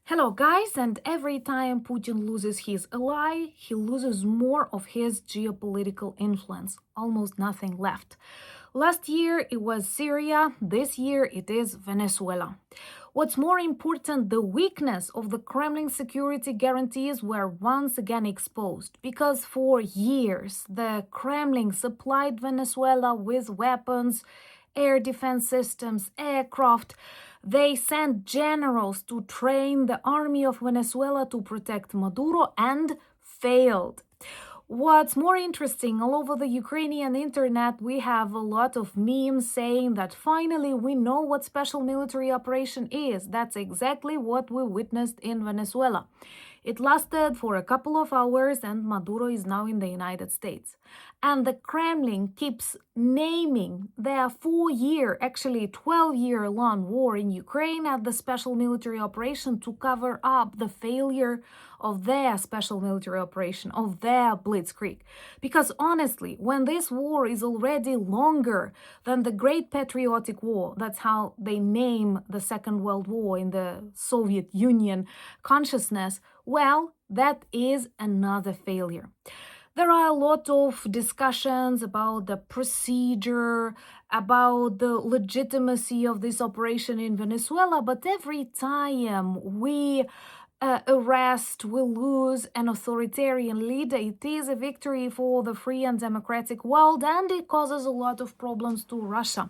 Hello guys, and every time Putin loses his ally, he loses more of his geopolitical influence, almost nothing left. Last year it was Syria, this year it is Venezuela. What's more important, the weakness of the Kremlin security guarantees were once again exposed, because for years the Kremlin supplied Venezuela with weapons, air defense systems, aircraft. They sent generals to train the army of Venezuela to protect Maduro and failed. What's more interesting, all over the Ukrainian internet, we have a lot of memes saying that finally we know what special military operation is. That's exactly what we witnessed in Venezuela. It lasted for a couple of hours and Maduro is now in the United States. And the Kremlin keeps naming their 4-year, actually 12-year-long war in Ukraine as the special military operation to cover up the failure of their special military operation, of their blitzkrieg. Because honestly, when this war is already longer than the Great Patriotic War, that's how they name the Second World War in the Soviet Union consciousness, well, that is another failure. There are a lot of discussions about the procedure, about the legitimacy of this operation in Venezuela, but every time we arrest, we lose an authoritarian leader, it is a victory for the free and democratic world, and it causes a lot of problems to Russia.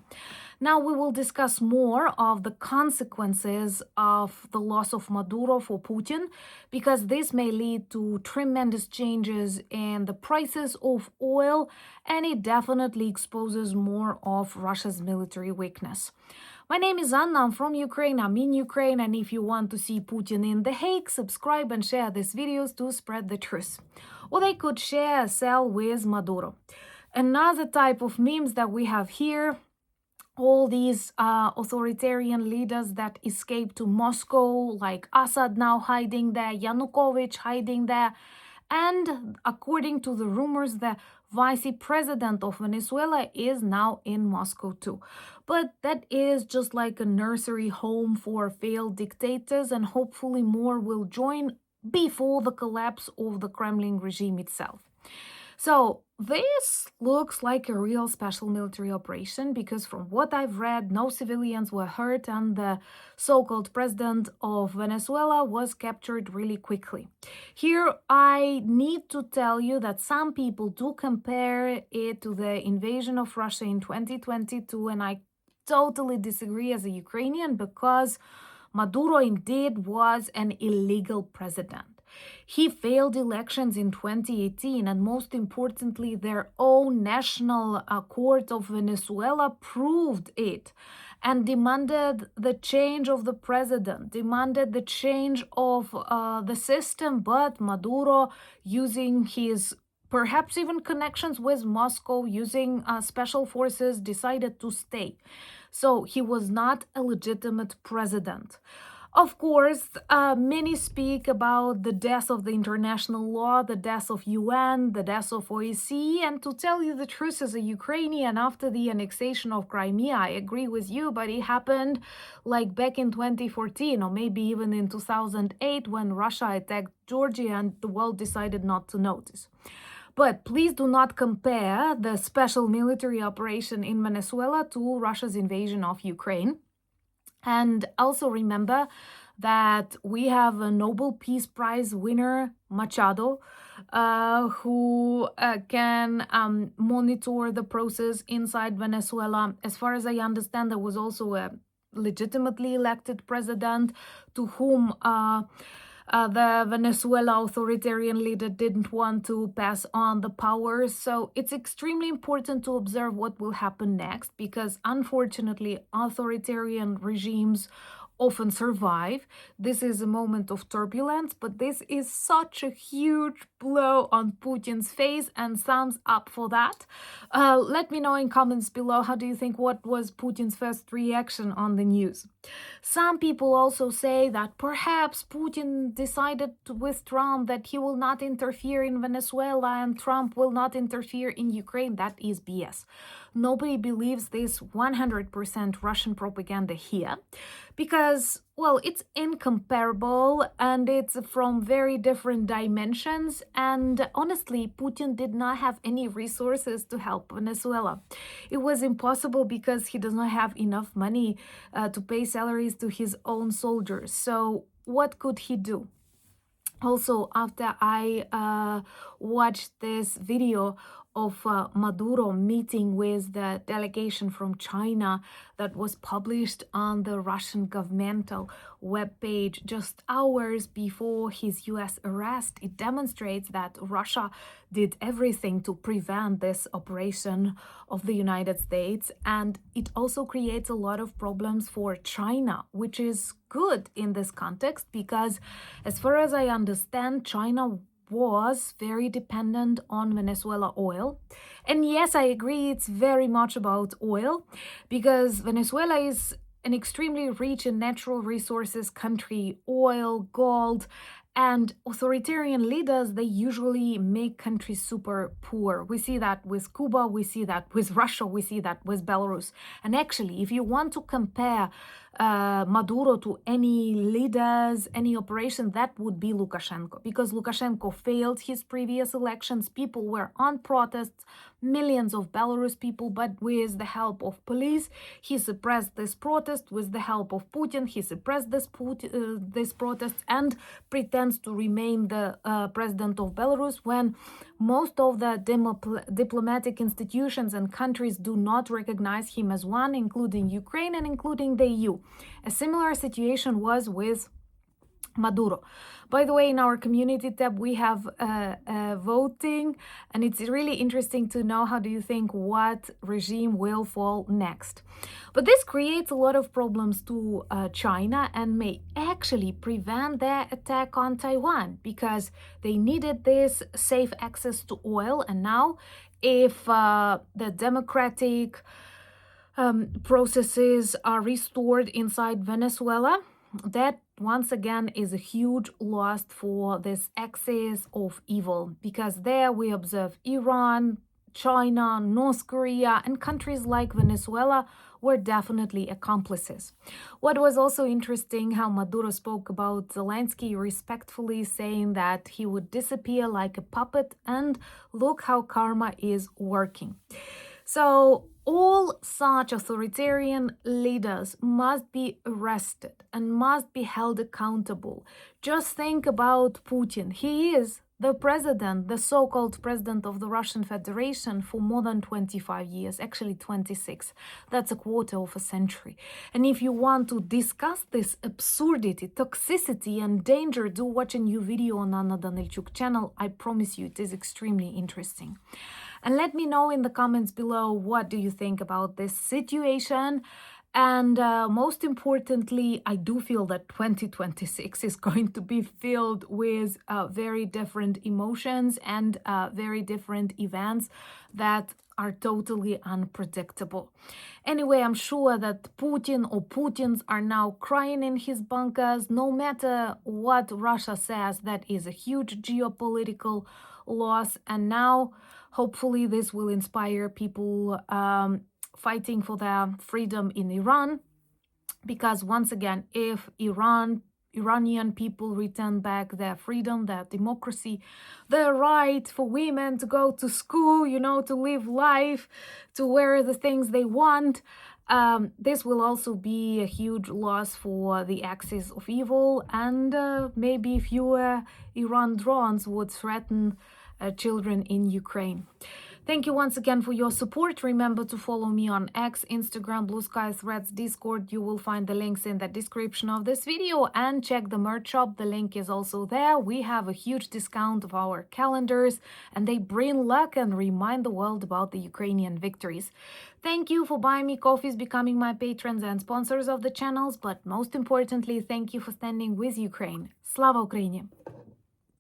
Now we will discuss more of the consequences of the loss of Maduro for Putin, because this may lead to tremendous changes in the prices of oil, and it definitely exposes more of Russia's military weakness. My name is Anna, I'm from Ukraine, I'm in Ukraine, and if you want to see Putin in The Hague, subscribe and share these videos to spread the truth. Or they could share a cell with Maduro. Another type of memes that we have here, all these authoritarian leaders that escaped to Moscow, like Assad now hiding there, Yanukovych hiding there, and according to the rumors, the vice president of Venezuela is now in Moscow too. But that is just like a nursery home for failed dictators, and hopefully more will join before the collapse of the Kremlin regime itself. So this looks like a real special military operation, because from what I've read, no civilians were hurt and the so-called president of Venezuela was captured really quickly. Here I need to tell you that some people do compare it to the invasion of Russia in 2022, and I totally disagree as a Ukrainian, because Maduro indeed was an illegal president. He failed elections in 2018, and most importantly, their own National Court of Venezuela proved it and demanded the change of the president, demanded the change of the system, but Maduro, using his perhaps even connections with Moscow, using special forces, decided to stay. So he was not a legitimate president. Of course, many speak about the death of the international law, the death of UN, the death of OSCE, and to tell you the truth, as a Ukrainian, after the annexation of Crimea, I agree with you, but it happened like back in 2014 or maybe even in 2008 when Russia attacked Georgia and the world decided not to notice. But please do not compare the special military operation in Venezuela to Russia's invasion of Ukraine. And also remember that we have a Nobel Peace Prize winner, Machado, who can monitor the process inside Venezuela. As far as I understand, there was also a legitimately elected president to whom the Venezuela authoritarian leader didn't want to pass on the power. So it's extremely important to observe what will happen next, because unfortunately authoritarian regimes often survive. This is a moment of turbulence, but this is such a huge blow on Putin's face, and thumbs up for that. Let me know in comments below, how do you think, what was Putin's first reaction on the news? Some people also say that perhaps Putin decided with Trump that he will not interfere in Venezuela and Trump will not interfere in Ukraine. That is BS. Nobody believes this 100% Russian propaganda here, because, well, it's incomparable and it's from very different dimensions. And honestly, Putin did not have any resources to help Venezuela. It was impossible because he does not have enough money to pay salaries to his own soldiers. So what could he do? Also, after I watched this video of Maduro meeting with the delegation from China that was published on the Russian governmental webpage just hours before his US arrest, it demonstrates that Russia did everything to prevent this operation of the United States. And it also creates a lot of problems for China, which is good in this context because, as far as I understand, China was very dependent on Venezuela oil. And yes, I agree, it's very much about oil because Venezuela is an extremely rich in natural resources country, oil, gold, and authoritarian leaders, they usually make countries super poor. We see that with Cuba, we see that with Russia, we see that with Belarus. And actually, if you want to compare Maduro to any leaders, any operation, that would be Lukashenko, because Lukashenko failed his previous elections. People were on protests, millions of Belarus people, but with the help of police, he suppressed this protest. With the help of Putin, he suppressed this protest and pretends to remain the president of Belarus when most of the diplomatic institutions and countries do not recognize him as one, including Ukraine and including the EU. A similar situation was with Maduro. By the way, in our community tab, we have voting, and it's really interesting to know how do you think what regime will fall next. But this creates a lot of problems to China and may actually prevent their attack on Taiwan because they needed this safe access to oil. And now, if the democratic processes are restored inside Venezuela, that once again is a huge loss for this axis of evil, because there we observe Iran, China, North Korea, and countries like Venezuela were definitely accomplices. What was also interesting, how Maduro spoke about Zelensky respectfully, saying that he would disappear like a puppet, and look how karma is working. So all such authoritarian leaders must be arrested and must be held accountable. Just think about Putin. He is the president, the so-called president of the Russian Federation for more than 25 years, actually 26. That's a quarter of a century. And if you want to discuss this absurdity, toxicity, and danger, do watch a new video on Anna Danilchuk channel. I promise you it is extremely interesting. And let me know in the comments below, what do you think about this situation? And most importantly, I do feel that 2026 is going to be filled with very different emotions and very different events that are totally unpredictable. Anyway, I'm sure that Putin or Putins are now crying in his bunkers. No matter what Russia says, that is a huge geopolitical loss. And now, hopefully, this will inspire people fighting for their freedom in Iran, because once again, if Iranian people return back their freedom, their democracy, their right for women to go to school, to live life, to wear the things they want, this will also be a huge loss for the axis of evil, and maybe fewer Iran drones would threaten children in Ukraine. Thank you once again for your support. Remember to follow me on X, Instagram, Blue Sky, Threads, Discord. You will find the links in the description of this video, and check the merch shop. The link is also there. We have a huge discount of our calendars, and they bring luck and remind the world about the Ukrainian victories. Thank you for buying me coffees, becoming my patrons and sponsors of the channels, but most importantly, thank you for standing with Ukraine. Slava Ukraini!